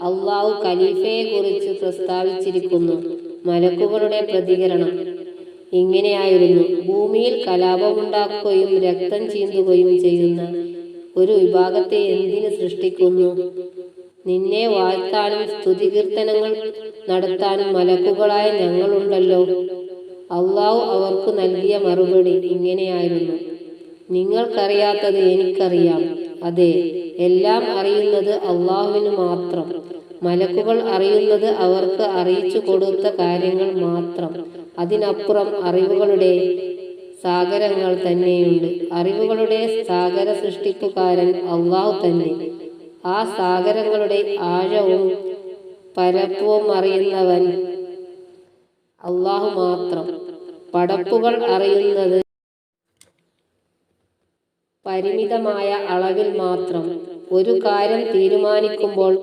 അള്ളാഹു ഖലീഫയെക്കുറിച്ച് പ്രസ്താവിച്ചിരിക്കുന്നു. മലക്കുകളുടെ പ്രതികരണം ഇങ്ങനെയായിരുന്നു: ഭൂമിയിൽ കലാപമുണ്ടാക്കുകയും രക്തം ചീന്തുകയും ചെയ്യുന്ന ഒരു വിഭാഗത്തെ എന്തിന് സൃഷ്ടിക്കുന്നു? നിന്നെ വാഴ്ത്താനും സ്തുതികീർത്തനങ്ങൾ നടത്താനും മലക്കുകളായ ഞങ്ങളുണ്ടല്ലോ. അള്ളാഹു അവർക്ക് നൽകിയ മറുപടി ഇങ്ങനെയായിരുന്നു: നിങ്ങൾക്കറിയാത്തത് എനിക്കറിയാം. അതെ, എല്ലാം അറിയുന്നത് അള്ളാഹുവിന് മാത്രം. മലക്കുകൾ അറിയുന്നത് അവർക്ക് അറിയിച്ചു കൊടുത്ത കാര്യങ്ങൾ മാത്രം. അതിനപ്പുറം അറിവുകളുടെ സാഗരങ്ങൾ തന്നെയുണ്ട്. അറിവുകളുടെ സാഗര സൃഷ്ടിപ്പുകാരൻ അള്ളാഹു തന്നെ. ആ സാഗരങ്ങളുടെ ആഴവും പരപ്പവും അറിയുന്നവൻ അള്ളാഹു മാത്രം. പടപ്പുകൾ അറിയുന്നത് പരിമിതമായ അളവിൽ മാത്രം. ഒരു കാര്യം തീരുമാനിക്കുമ്പോൾ